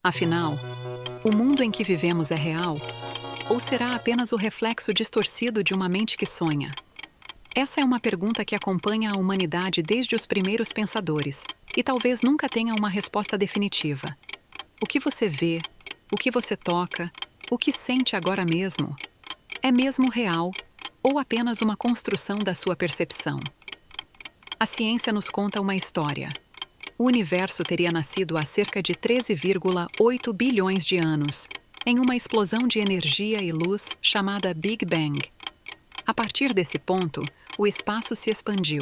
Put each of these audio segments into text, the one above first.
Afinal, o mundo em que vivemos é real? Ou será apenas o reflexo distorcido de uma mente que sonha? Essa é uma pergunta que acompanha a humanidade desde os primeiros pensadores, e talvez nunca tenha uma resposta definitiva. O que você vê, o que você toca, o que sente agora mesmo, é mesmo real ou apenas uma construção da sua percepção? A ciência nos conta uma história. O universo teria nascido há cerca de 13,8 bilhões de anos, em uma explosão de energia e luz chamada Big Bang. A partir desse ponto, o espaço se expandiu,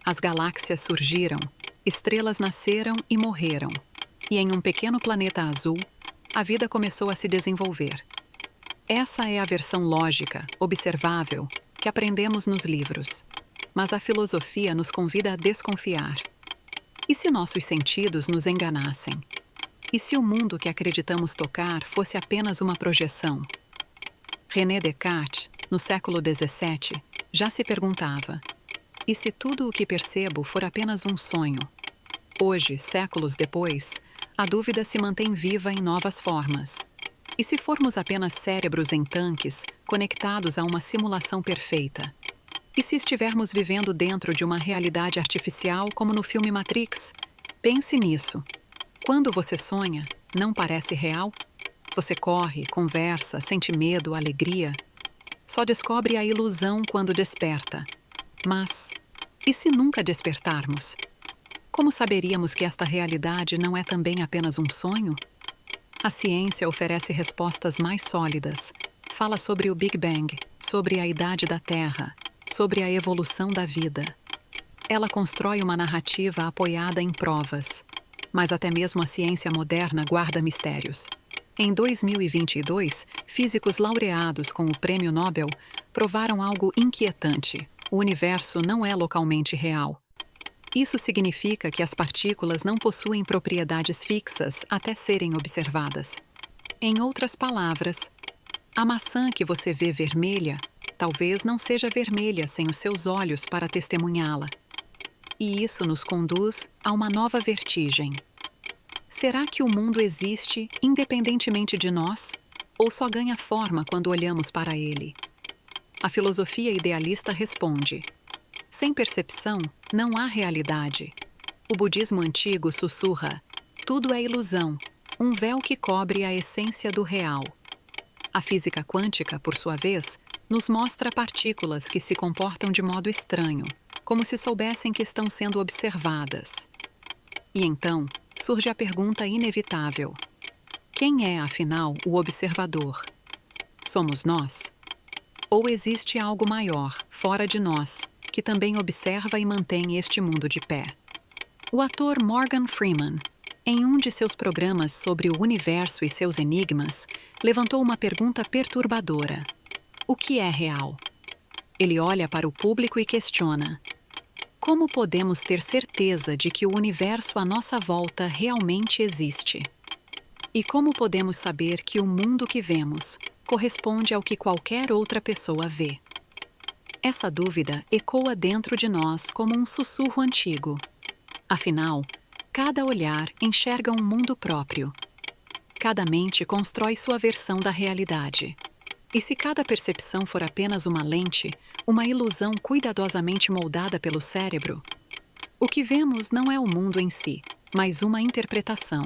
as galáxias surgiram, estrelas nasceram e morreram, e em um pequeno planeta azul, a vida começou a se desenvolver. Essa é a versão lógica, observável, que aprendemos nos livros. Mas a filosofia nos convida a desconfiar. E se nossos sentidos nos enganassem? E se o mundo que acreditamos tocar fosse apenas uma projeção? René Descartes, no século XVII, já se perguntava: e se tudo o que percebo for apenas um sonho? Hoje, séculos depois, a dúvida se mantém viva em novas formas. E se formos apenas cérebros em tanques, conectados a uma simulação perfeita? E se estivermos vivendo dentro de uma realidade artificial como no filme Matrix? Pense nisso. Quando você sonha, não parece real? Você corre, conversa, sente medo, alegria. Só descobre a ilusão quando desperta. Mas, e se nunca despertarmos? Como saberíamos que esta realidade não é também apenas um sonho? A ciência oferece respostas mais sólidas. Fala sobre o Big Bang, sobre a idade da Terra, sobre a evolução da vida. Ela constrói uma narrativa apoiada em provas. Mas até mesmo a ciência moderna guarda mistérios. Em 2022, físicos laureados com o Prêmio Nobel provaram algo inquietante: o universo não é localmente real. Isso significa que as partículas não possuem propriedades fixas até serem observadas. Em outras palavras, a maçã que você vê vermelha talvez não seja vermelha sem os seus olhos para testemunhá-la. E isso nos conduz a uma nova vertigem. Será que o mundo existe independentemente de nós, ou só ganha forma quando olhamos para ele? A filosofia idealista responde: sem percepção, não há realidade. O budismo antigo sussurra: tudo é ilusão, um véu que cobre a essência do real. A física quântica, por sua vez, nos mostra partículas que se comportam de modo estranho, como se soubessem que estão sendo observadas. E então, surge a pergunta inevitável: quem é, afinal, o observador? Somos nós? Ou existe algo maior, fora de nós, que também observa e mantém este mundo de pé? O ator Morgan Freeman, em um de seus programas sobre o universo e seus enigmas, levantou uma pergunta perturbadora: o que é real? Ele olha para o público e questiona: como podemos ter certeza de que o universo à nossa volta realmente existe? E como podemos saber que o mundo que vemos corresponde ao que qualquer outra pessoa vê? Essa dúvida ecoa dentro de nós como um sussurro antigo. Afinal, cada olhar enxerga um mundo próprio. Cada mente constrói sua versão da realidade. E se cada percepção for apenas uma lente, uma ilusão cuidadosamente moldada pelo cérebro? O que vemos não é o mundo em si, mas uma interpretação.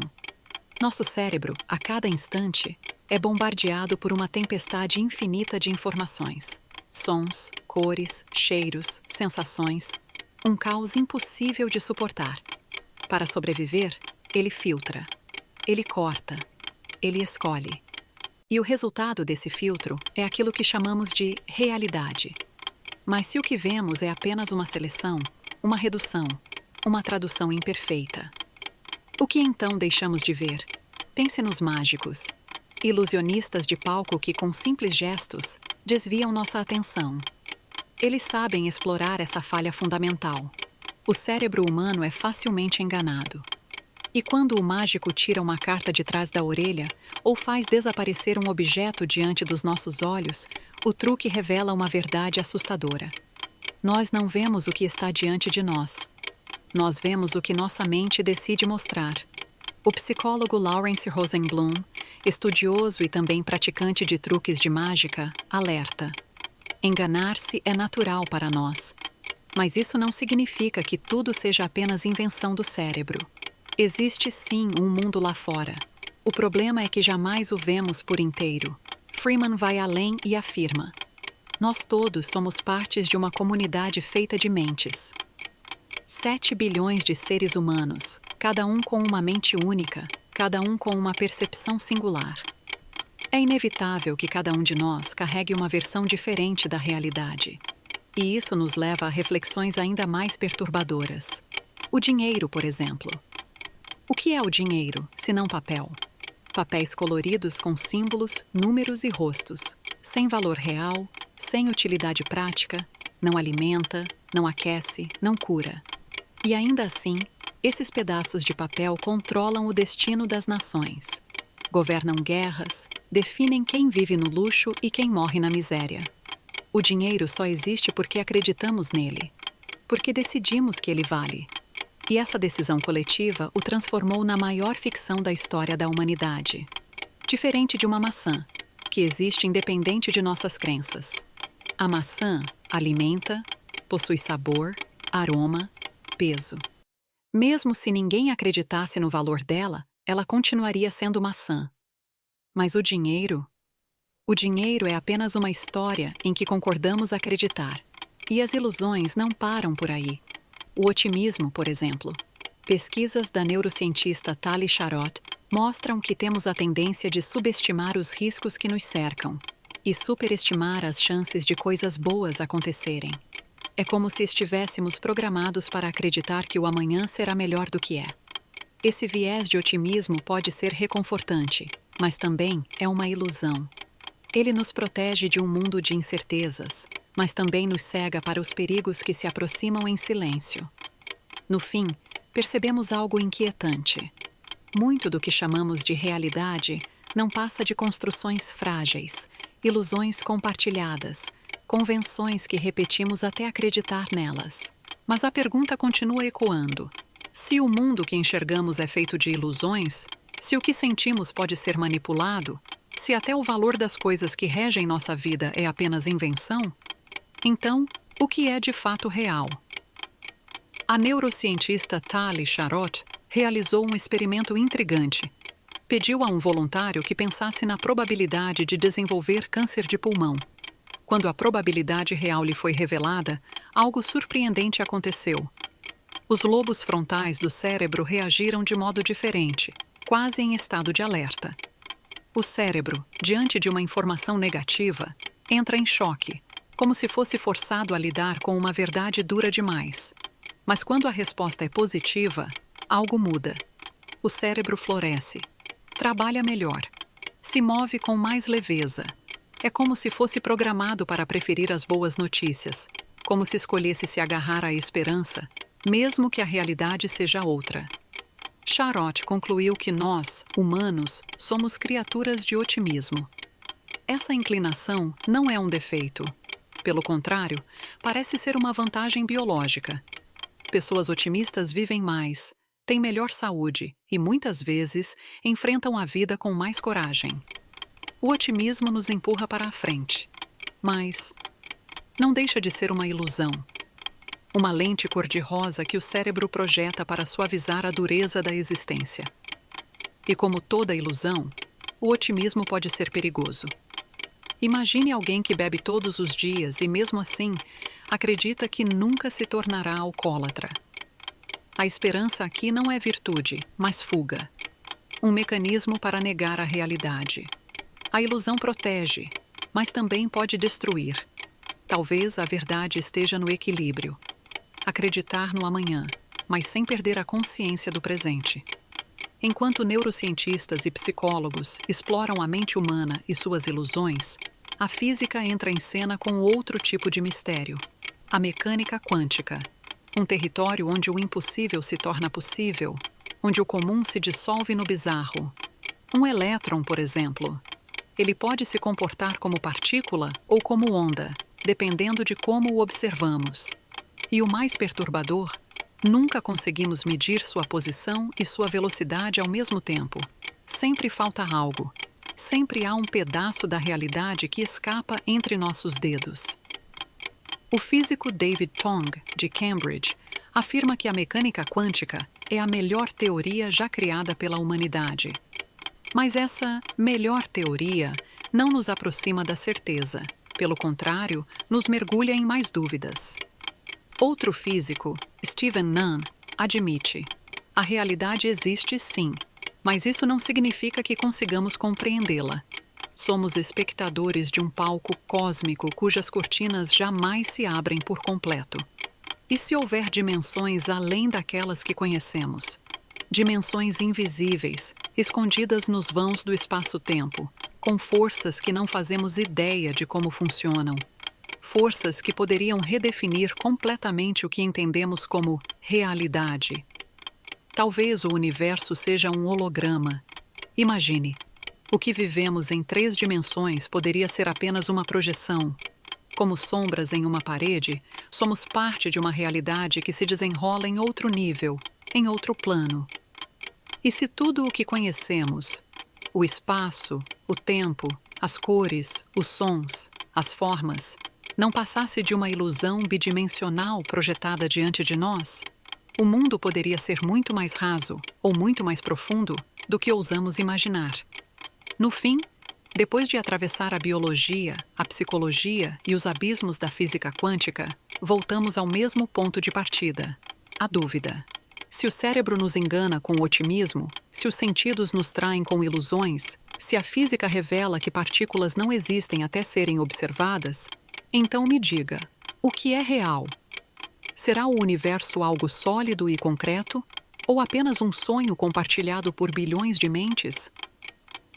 Nosso cérebro, a cada instante, é bombardeado por uma tempestade infinita de informações. Sons, cores, cheiros, sensações. Um caos impossível de suportar. Para sobreviver, ele filtra. Ele corta. Ele escolhe. E o resultado desse filtro é aquilo que chamamos de realidade. Mas se o que vemos é apenas uma seleção, uma redução, uma tradução imperfeita, o que então deixamos de ver? Pense nos mágicos, ilusionistas de palco que, com simples gestos, desviam nossa atenção. Eles sabem explorar essa falha fundamental. O cérebro humano é facilmente enganado. E quando o mágico tira uma carta de trás da orelha ou faz desaparecer um objeto diante dos nossos olhos, o truque revela uma verdade assustadora. Nós não vemos o que está diante de nós. Nós vemos o que nossa mente decide mostrar. O psicólogo Lawrence Rosenblum, estudioso e também praticante de truques de mágica, alerta: enganar-se é natural para nós, mas isso não significa que tudo seja apenas invenção do cérebro. Existe sim um mundo lá fora. O problema é que jamais o vemos por inteiro. Freeman vai além e afirma: nós todos somos partes de uma comunidade feita de mentes. 7 bilhões de seres humanos, cada um com uma mente única, cada um com uma percepção singular. É inevitável que cada um de nós carregue uma versão diferente da realidade. E isso nos leva a reflexões ainda mais perturbadoras. O dinheiro, por exemplo. O que é o dinheiro, se não papel? Papéis coloridos com símbolos, números e rostos, sem valor real, sem utilidade prática, não alimenta, não aquece, não cura. E ainda assim, esses pedaços de papel controlam o destino das nações. Governam guerras, definem quem vive no luxo e quem morre na miséria. O dinheiro só existe porque acreditamos nele, porque decidimos que ele vale. E essa decisão coletiva o transformou na maior ficção da história da humanidade. Diferente de uma maçã, que existe independente de nossas crenças. A maçã alimenta, possui sabor, aroma, peso. Mesmo se ninguém acreditasse no valor dela, ela continuaria sendo maçã. Mas o dinheiro? O dinheiro é apenas uma história em que concordamos acreditar. E as ilusões não param por aí. O otimismo, por exemplo. Pesquisas da neurocientista Tali Sharot mostram que temos a tendência de subestimar os riscos que nos cercam e superestimar as chances de coisas boas acontecerem. É como se estivéssemos programados para acreditar que o amanhã será melhor do que é. Esse viés de otimismo pode ser reconfortante, mas também é uma ilusão. Ele nos protege de um mundo de incertezas, mas também nos cega para os perigos que se aproximam em silêncio. No fim, percebemos algo inquietante. Muito do que chamamos de realidade não passa de construções frágeis, ilusões compartilhadas, convenções que repetimos até acreditar nelas. Mas a pergunta continua ecoando. Se o mundo que enxergamos é feito de ilusões, se o que sentimos pode ser manipulado, se até o valor das coisas que regem nossa vida é apenas invenção, então, o que é de fato real? A neurocientista Tali Sharot realizou um experimento intrigante. Pediu a um voluntário que pensasse na probabilidade de desenvolver câncer de pulmão. Quando a probabilidade real lhe foi revelada, algo surpreendente aconteceu. Os lobos frontais do cérebro reagiram de modo diferente, quase em estado de alerta. O cérebro, diante de uma informação negativa, entra em choque, como se fosse forçado a lidar com uma verdade dura demais. Mas quando a resposta é positiva, algo muda. O cérebro floresce, trabalha melhor, se move com mais leveza. É como se fosse programado para preferir as boas notícias, como se escolhesse se agarrar à esperança, mesmo que a realidade seja outra. Sharot concluiu que nós, humanos, somos criaturas de otimismo. Essa inclinação não é um defeito. Pelo contrário, parece ser uma vantagem biológica. Pessoas otimistas vivem mais, têm melhor saúde e, muitas vezes, enfrentam a vida com mais coragem. O otimismo nos empurra para a frente, mas não deixa de ser uma ilusão. Uma lente cor-de-rosa que o cérebro projeta para suavizar a dureza da existência. E como toda ilusão, o otimismo pode ser perigoso. Imagine alguém que bebe todos os dias e, mesmo assim, acredita que nunca se tornará alcoólatra. A esperança aqui não é virtude, mas fuga. Um mecanismo para negar a realidade. A ilusão protege, mas também pode destruir. Talvez a verdade esteja no equilíbrio. Acreditar no amanhã, mas sem perder a consciência do presente. Enquanto neurocientistas e psicólogos exploram a mente humana e suas ilusões, a física entra em cena com outro tipo de mistério: a mecânica quântica. Um território onde o impossível se torna possível, onde o comum se dissolve no bizarro. Um elétron, por exemplo. Ele pode se comportar como partícula ou como onda, dependendo de como o observamos. E o mais perturbador, Nunca conseguimos medir sua posição e sua velocidade ao mesmo tempo. Sempre falta algo. Sempre há um pedaço da realidade que escapa entre nossos dedos. O físico David Tong, de Cambridge, afirma que a mecânica quântica é a melhor teoria já criada pela humanidade. Mas essa melhor teoria não nos aproxima da certeza. Pelo contrário, nos mergulha em mais dúvidas. Outro físico, Stephen Nunn, admite: a realidade existe sim, mas isso não significa que consigamos compreendê-la. Somos espectadores de um palco cósmico cujas cortinas jamais se abrem por completo. E se houver dimensões além daquelas que conhecemos? Dimensões invisíveis, escondidas nos vãos do espaço-tempo, com forças que não fazemos ideia de como funcionam. Forças que poderiam redefinir completamente o que entendemos como realidade. Talvez o universo seja um holograma. Imagine, o que vivemos em 3 dimensões poderia ser apenas uma projeção. Como sombras em uma parede, somos parte de uma realidade que se desenrola em outro nível, em outro plano. E se tudo o que conhecemos, o espaço, o tempo, as cores, os sons, as formas, não passasse de uma ilusão bidimensional projetada diante de nós, o mundo poderia ser muito mais raso ou muito mais profundo do que ousamos imaginar. No fim, depois de atravessar a biologia, a psicologia e os abismos da física quântica, voltamos ao mesmo ponto de partida: a dúvida. Se o cérebro nos engana com otimismo, se os sentidos nos traem com ilusões, se a física revela que partículas não existem até serem observadas, então me diga, o que é real? Será o universo algo sólido e concreto? Ou apenas um sonho compartilhado por bilhões de mentes?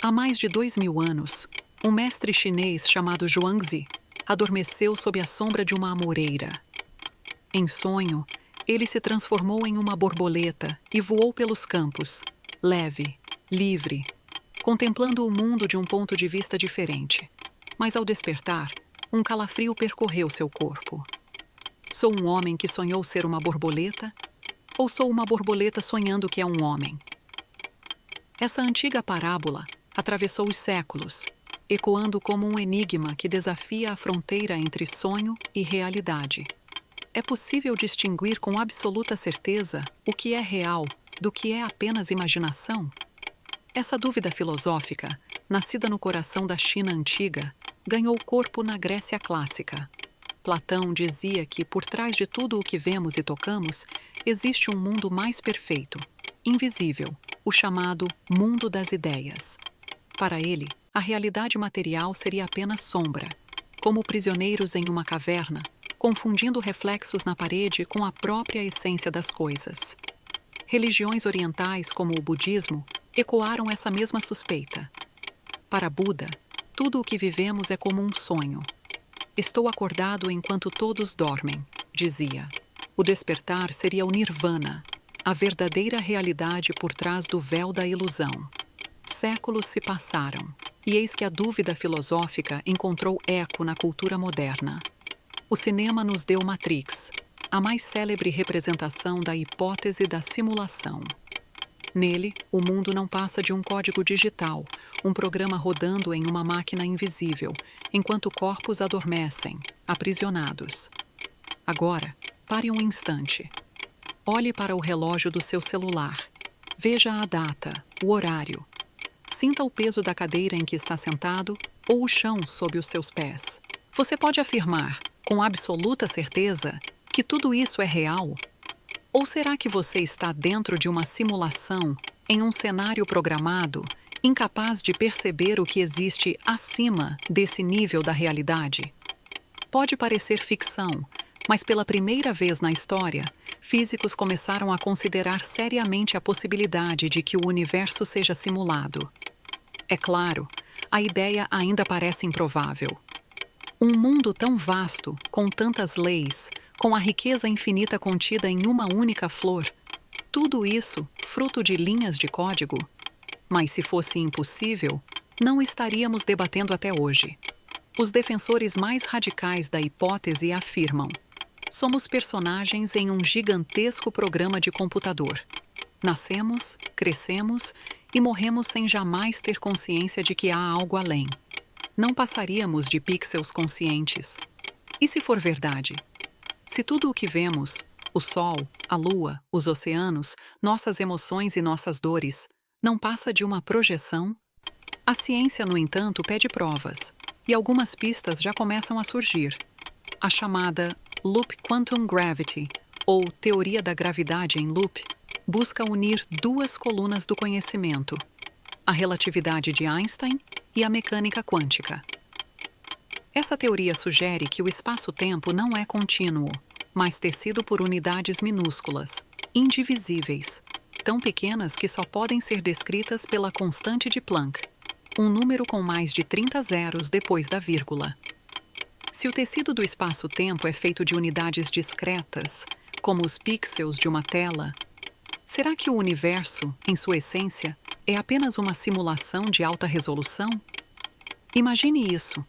Há mais de 2000 anos, um mestre chinês chamado Zhuangzi adormeceu sob a sombra de uma amoreira. Em sonho, ele se transformou em uma borboleta e voou pelos campos, leve, livre, contemplando o mundo de um ponto de vista diferente. Mas ao despertar, um calafrio percorreu seu corpo. Sou um homem que sonhou ser uma borboleta? Ou sou uma borboleta sonhando que é um homem? Essa antiga parábola atravessou os séculos, ecoando como um enigma que desafia a fronteira entre sonho e realidade. É possível distinguir com absoluta certeza o que é real do que é apenas imaginação? Essa dúvida filosófica, nascida no coração da China antiga, ganhou corpo na Grécia clássica. Platão dizia que, por trás de tudo o que vemos e tocamos, existe um mundo mais perfeito, invisível, o chamado mundo das ideias. Para ele, a realidade material seria apenas sombra, como prisioneiros em uma caverna, confundindo reflexos na parede com a própria essência das coisas. Religiões orientais, como o budismo, ecoaram essa mesma suspeita. Para Buda, tudo o que vivemos é como um sonho. Estou acordado enquanto todos dormem, dizia. O despertar seria o nirvana, a verdadeira realidade por trás do véu da ilusão. Séculos se passaram, e eis que a dúvida filosófica encontrou eco na cultura moderna. O cinema nos deu Matrix, a mais célebre representação da hipótese da simulação. Nele, o mundo não passa de um código digital, um programa rodando em uma máquina invisível, enquanto corpos adormecem, aprisionados. Agora, pare um instante. Olhe para o relógio do seu celular. Veja a data, o horário. Sinta o peso da cadeira em que está sentado ou o chão sob os seus pés. Você pode afirmar, com absoluta certeza, que tudo isso é real? Ou será que você está dentro de uma simulação, em um cenário programado, incapaz de perceber o que existe acima desse nível da realidade? Pode parecer ficção, mas pela primeira vez na história, físicos começaram a considerar seriamente a possibilidade de que o universo seja simulado. É claro, a ideia ainda parece improvável. Um mundo tão vasto, com tantas leis, com a riqueza infinita contida em uma única flor, tudo isso fruto de linhas de código? Mas se fosse impossível, não estaríamos debatendo até hoje. Os defensores mais radicais da hipótese afirmam: Somos personagens em um gigantesco programa de computador. Nascemos, crescemos e morremos sem jamais ter consciência de que há algo além. Não passaríamos de pixels conscientes. E se for verdade? Se tudo o que vemos, o Sol, a Lua, os oceanos, nossas emoções e nossas dores, não passa de uma projeção? A ciência, no entanto, pede provas, e algumas pistas já começam a surgir. A chamada Loop Quantum Gravity, ou teoria da gravidade em loop, busca unir duas colunas do conhecimento, a relatividade de Einstein e a mecânica quântica. Essa teoria sugere que o espaço-tempo não é contínuo, mas tecido por unidades minúsculas, indivisíveis, tão pequenas que só podem ser descritas pela constante de Planck, um número com mais de 30 zeros depois da vírgula. Se o tecido do espaço-tempo é feito de unidades discretas, como os pixels de uma tela, será que o universo, em sua essência, é apenas uma simulação de alta resolução? Imagine isso.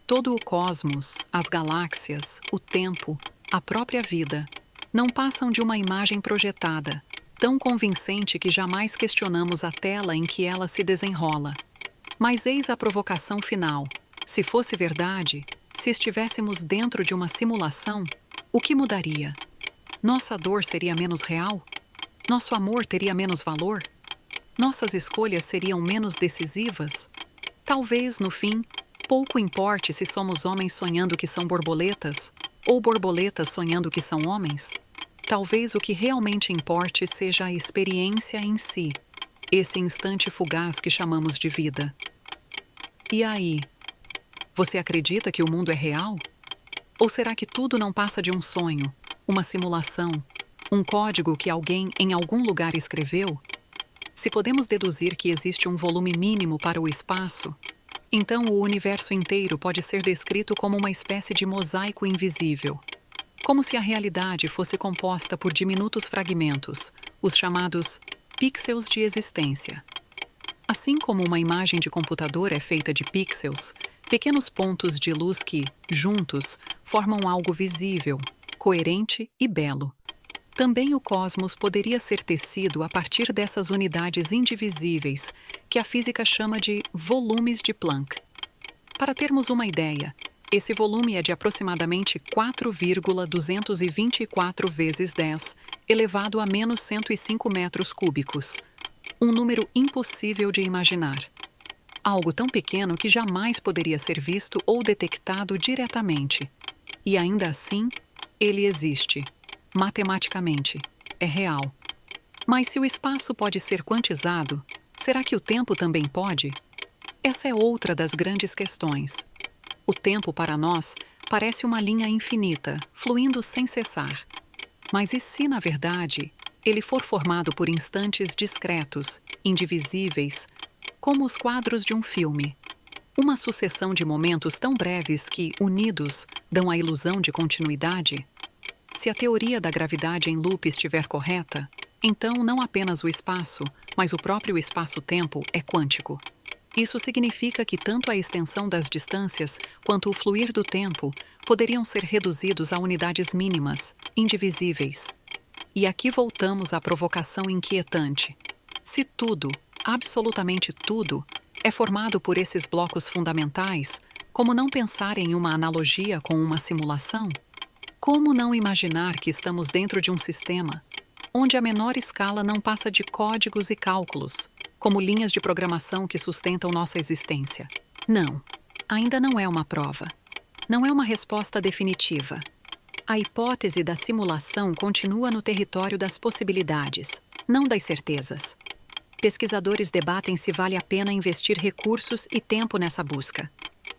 Todo o cosmos, as galáxias, o tempo, a própria vida, não passam de uma imagem projetada, tão convincente que jamais questionamos a tela em que ela se desenrola. Mas eis a provocação final. Se fosse verdade, se estivéssemos dentro de uma simulação, o que mudaria? Nossa dor seria menos real? Nosso amor teria menos valor? Nossas escolhas seriam menos decisivas? Talvez, no fim, pouco importe se somos homens sonhando que são borboletas ou borboletas sonhando que são homens. Talvez o que realmente importe seja a experiência em si, esse instante fugaz que chamamos de vida. E aí? Você acredita que o mundo é real? Ou será que tudo não passa de um sonho, uma simulação, um código que alguém em algum lugar escreveu? Se podemos deduzir que existe um volume mínimo para o espaço, então o universo inteiro pode ser descrito como uma espécie de mosaico invisível, como se a realidade fosse composta por diminutos fragmentos, os chamados pixels de existência. Assim como uma imagem de computador é feita de pixels, pequenos pontos de luz que, juntos, formam algo visível, coerente e belo. Também o cosmos poderia ser tecido a partir dessas unidades indivisíveis, que a física chama de volumes de Planck. Para termos uma ideia, esse volume é de aproximadamente 4,224 vezes 10, elevado a menos 105 metros cúbicos. Um número impossível de imaginar. Algo tão pequeno que jamais poderia ser visto ou detectado diretamente. E ainda assim, ele existe. Matematicamente, é real. Mas se o espaço pode ser quantizado, será que o tempo também pode? Essa é outra das grandes questões. O tempo para nós parece uma linha infinita, fluindo sem cessar. Mas e se, na verdade, ele for formado por instantes discretos, indivisíveis, como os quadros de um filme? Uma sucessão de momentos tão breves que, unidos, dão a ilusão de continuidade? Se a teoria da gravidade em loop estiver correta, então não apenas o espaço, mas o próprio espaço-tempo é quântico. Isso significa que tanto a extensão das distâncias quanto o fluir do tempo poderiam ser reduzidos a unidades mínimas, indivisíveis. E aqui voltamos à provocação inquietante. Se tudo, absolutamente tudo, é formado por esses blocos fundamentais, como não pensar em uma analogia com uma simulação? Como não imaginar que estamos dentro de um sistema onde a menor escala não passa de códigos e cálculos, como linhas de programação que sustentam nossa existência? Não, ainda não é uma prova. Não é uma resposta definitiva. A hipótese da simulação continua no território das possibilidades, não das certezas. Pesquisadores debatem se vale a pena investir recursos e tempo nessa busca.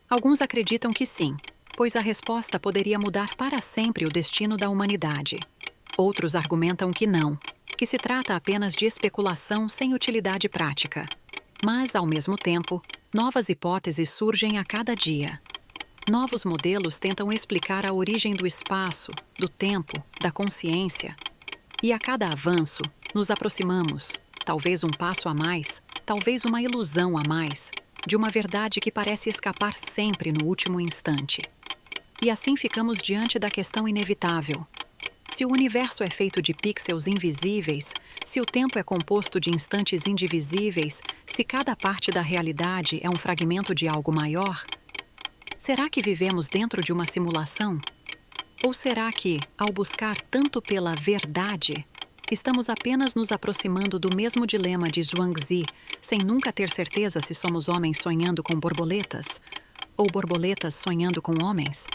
Alguns acreditam que sim, pois a resposta poderia mudar para sempre o destino da humanidade. Outros argumentam que não, que se trata apenas de especulação sem utilidade prática. Mas, ao mesmo tempo, novas hipóteses surgem a cada dia. Novos modelos tentam explicar a origem do espaço, do tempo, da consciência. E a cada avanço, nos aproximamos, talvez um passo a mais, talvez uma ilusão a mais, de uma verdade que parece escapar sempre no último instante. E assim ficamos diante da questão inevitável. Se o universo é feito de pixels invisíveis, se o tempo é composto de instantes indivisíveis, se cada parte da realidade é um fragmento de algo maior, será que vivemos dentro de uma simulação? Ou será que, ao buscar tanto pela verdade, estamos apenas nos aproximando do mesmo dilema de Zhuangzi, sem nunca ter certeza se somos homens sonhando com borboletas ou borboletas sonhando com homens?